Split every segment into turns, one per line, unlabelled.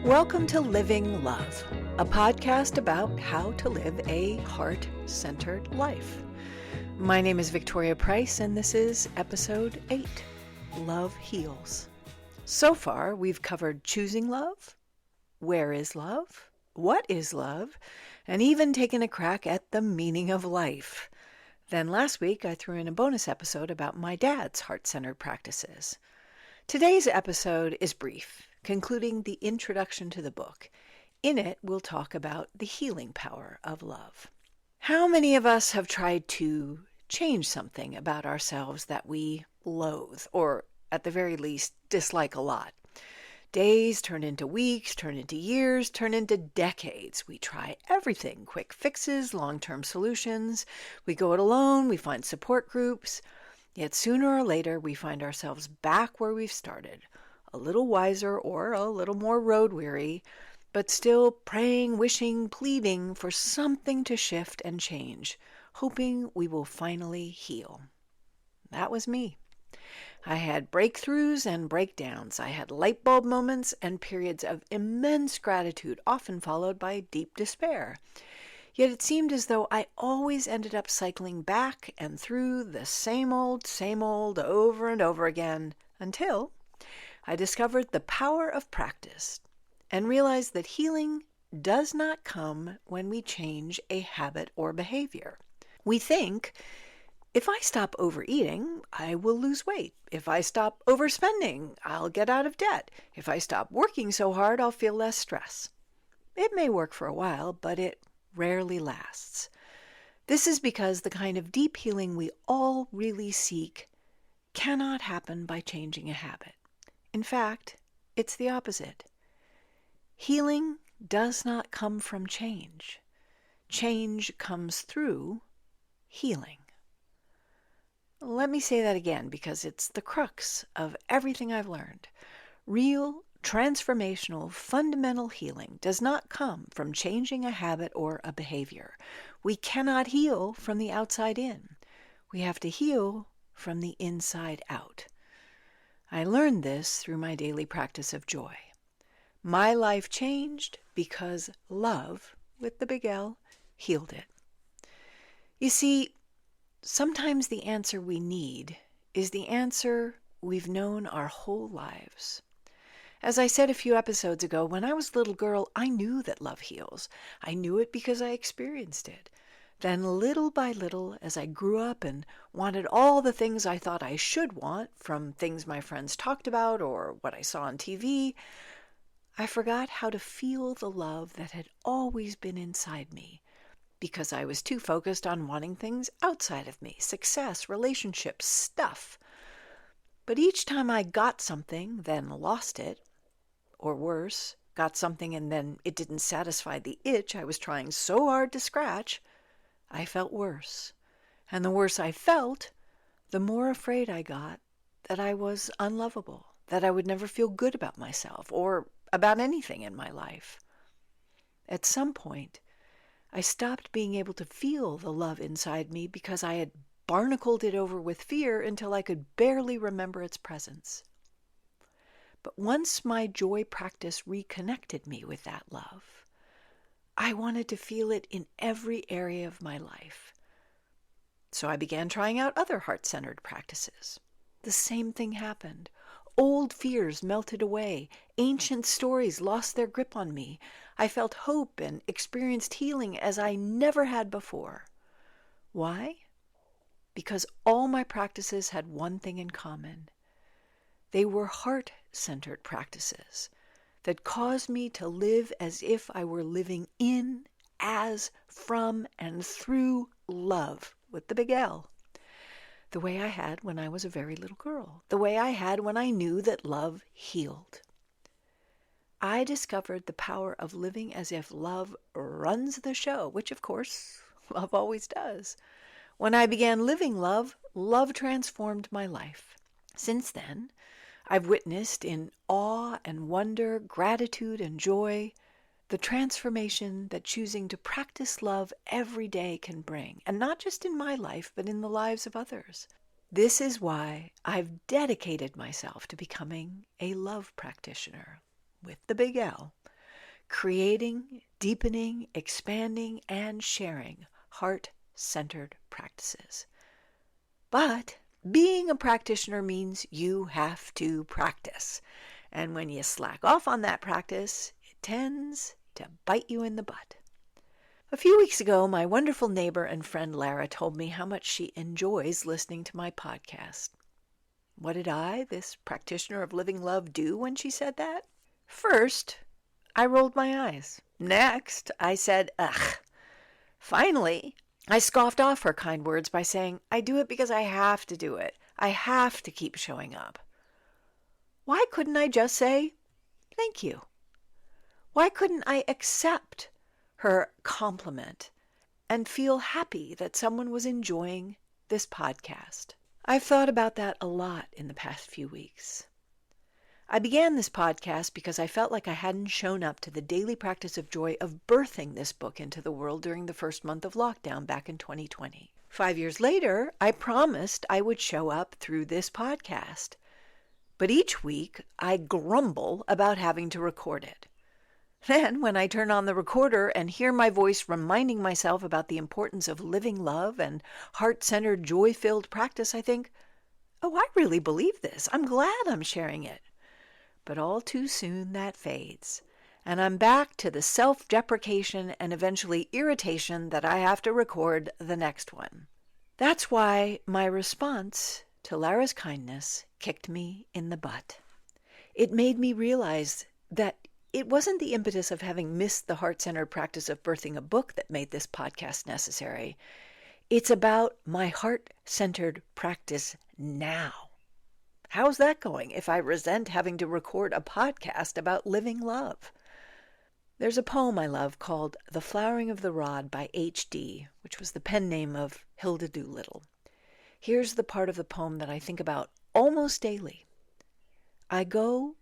Welcome to Living Love, a podcast about how to live a heart-centered life. My name is Victoria Price, and this is episode 8, Love Heals. So far, we've covered choosing love, where is love, what is love, and even taken a crack at the meaning of life. Then last week, I threw in a bonus episode about my dad's heart-centered practices. Today's episode is brief, concluding the introduction to the book. In it, we'll talk about the healing power of love. How many of us have tried to change something about ourselves that we loathe, or at the very least, dislike a lot? Days turn into weeks, turn into years, turn into decades. We try everything, quick fixes, long-term solutions. We go it alone, we find support groups. Yet sooner or later, we find ourselves back where we've started, a little wiser or a little more road-weary, but still praying, wishing, pleading for something to shift and change, hoping we will finally heal. That was me. I had breakthroughs and breakdowns. I had light bulb moments and periods of immense gratitude, often followed by deep despair. Yet it seemed as though I always ended up cycling back and through the same old, over and over again, until I discovered the power of practice and realized that healing does not come when we change a habit or behavior. We think, if I stop overeating, I will lose weight. If I stop overspending, I'll get out of debt. If I stop working so hard, I'll feel less stress. It may work for a while, but it rarely lasts. This is because the kind of deep healing we all really seek cannot happen by changing a habit. In fact, it's the opposite. Healing does not come from change. Change comes through healing. Let me say that again because it's the crux of everything I've learned. Real, transformational, fundamental healing does not come from changing a habit or a behavior. We cannot heal from the outside in. We have to heal from the inside out. I learned this through my daily practice of joy. My life changed because love, with the big L, healed it. You see, sometimes the answer we need is the answer we've known our whole lives. As I said a few episodes ago, when I was a little girl, I knew that love heals. I knew it because I experienced it. Then little by little, as I grew up and wanted all the things I thought I should want, from things my friends talked about or what I saw on TV, I forgot how to feel the love that had always been inside me, because I was too focused on wanting things outside of me, success, relationships, stuff. But each time I got something, then lost it, or worse, got something and then it didn't satisfy the itch I was trying so hard to scratch, I felt worse. And the worse I felt, the more afraid I got that I was unlovable, that I would never feel good about myself or about anything in my life. At some point, I stopped being able to feel the love inside me because I had barnacled it over with fear until I could barely remember its presence. But once my joy practice reconnected me with that love, I wanted to feel it in every area of my life. So I began trying out other heart-centered practices. The same thing happened. Old fears melted away. Ancient stories lost their grip on me. I felt hope and experienced healing as I never had before. Why? Because all my practices had one thing in common. They were heart-centered practices that caused me to live as if I were living in, as, from, and through love, with the big L. The way I had when I was a very little girl. The way I had when I knew that love healed. I discovered the power of living as if love runs the show, which of course, love always does. When I began living love, love transformed my life. Since then, I've witnessed in awe and wonder, gratitude and joy, the transformation that choosing to practice love every day can bring, and not just in my life, but in the lives of others. This is why I've dedicated myself to becoming a love practitioner, with the big L, creating, deepening, expanding, and sharing heart-centered practices. But being a practitioner means you have to practice. And when you slack off on that practice, it tends to bite you in the butt. A few weeks ago, my wonderful neighbor and friend Lara told me how much she enjoys listening to my podcast. What did I, this practitioner of living love, do when she said that? First, I rolled my eyes. Next, I said, ugh. Finally, I scoffed off her kind words by saying, I do it because I have to do it. I have to keep showing up. Why couldn't I just say, thank you? Why couldn't I accept her compliment and feel happy that someone was enjoying this podcast? I've thought about that a lot in the past few weeks. I began this podcast because I felt like I hadn't shown up to the daily practice of joy of birthing this book into the world during the first month of lockdown back in 2020. 5 years later, I promised I would show up through this podcast. But each week, I grumble about having to record it. Then, when I turn on the recorder and hear my voice reminding myself about the importance of living love and heart-centered, joy-filled practice, I think, oh, I really believe this. I'm glad I'm sharing it. But all too soon that fades, and I'm back to the self-deprecation and eventually irritation that I have to record the next one. That's why my response to Lara's kindness kicked me in the butt. It made me realize that it wasn't the impetus of having missed the heart-centered practice of birthing a book that made this podcast necessary. It's about my heart-centered practice now. How's that going if I resent having to record a podcast about living love? There's a poem I love called The Flowering of the Rod by H.D., which was the pen name of Hilda Doolittle. Here's the part of the poem that I think about almost daily. I go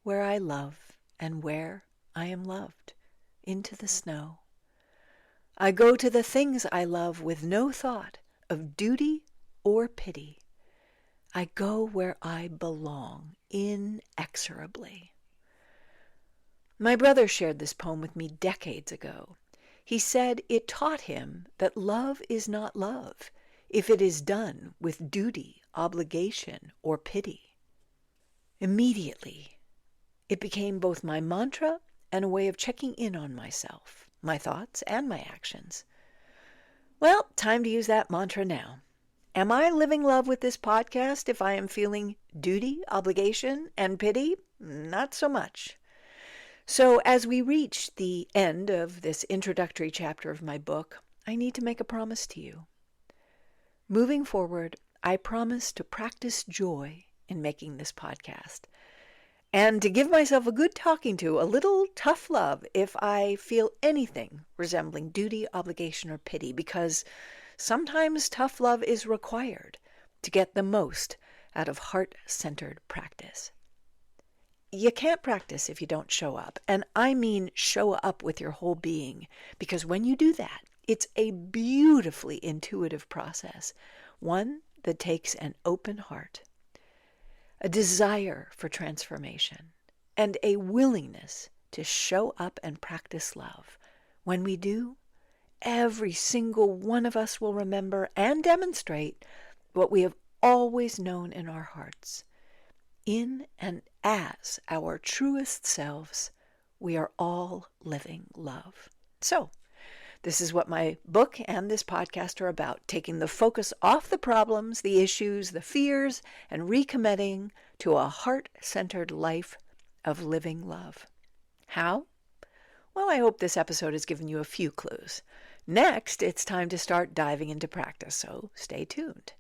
where I love and where I am loved, into the snow. I go to the things I love with no thought of duty or pity. I go where I belong, inexorably. My brother shared this poem with me decades ago. He said it taught him that love is not love if it is done with duty, obligation, or pity. Immediately, it became both my mantra and a way of checking in on myself, my thoughts, and my actions. Well, time to use that mantra now. Am I living love with this podcast if I am feeling duty, obligation, and pity? Not so much. So as we reach the end of this introductory chapter of my book, I need to make a promise to you. Moving forward, I promise to practice joy in making this podcast and to give myself a good talking to, a little tough love if I feel anything resembling duty, obligation, or pity, because sometimes tough love is required to get the most out of heart-centered practice. You can't practice if you don't show up, and I mean show up with your whole being, because when you do that, it's a beautifully intuitive process, one that takes an open heart, a desire for transformation, and a willingness to show up and practice love. When we do, every single one of us will remember and demonstrate what we have always known in our hearts. In and as our truest selves, we are all living love. So, this is what my book and this podcast are about, taking the focus off the problems, the issues, the fears, and recommitting to a heart-centered life of living love. How? Well, I hope this episode has given you a few clues. Next, it's time to start diving into practice, so stay tuned.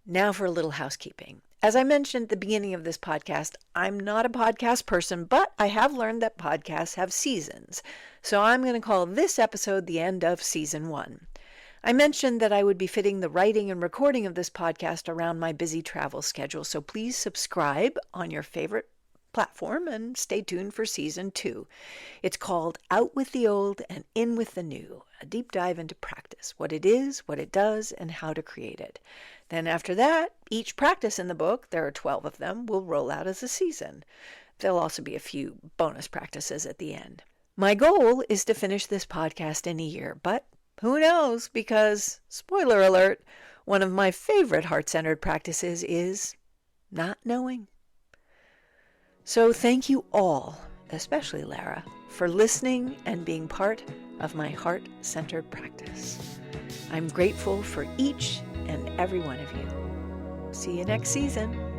Now for a little housekeeping. As I mentioned at the beginning of this podcast, I'm not a podcast person, but I have learned that podcasts have seasons. So I'm going to call this episode the end of Season 1. I mentioned that I would be fitting the writing and recording of this podcast around my busy travel schedule, so please subscribe on your favorite platform and stay tuned for Season 2. It's called Out with the Old and In with the New, a deep dive into practice, what it is, what it does, and how to create it. Then after that, each practice in the book, there are 12 of them, will roll out as a season. There'll also be a few bonus practices at the end. My goal is to finish this podcast in a year, but who knows? Because, spoiler alert, one of my favorite heart-centered practices is not knowing. So thank you all, especially Lara, for listening and being part of my heart-centered practice. I'm grateful for each and every one of you. See you next season.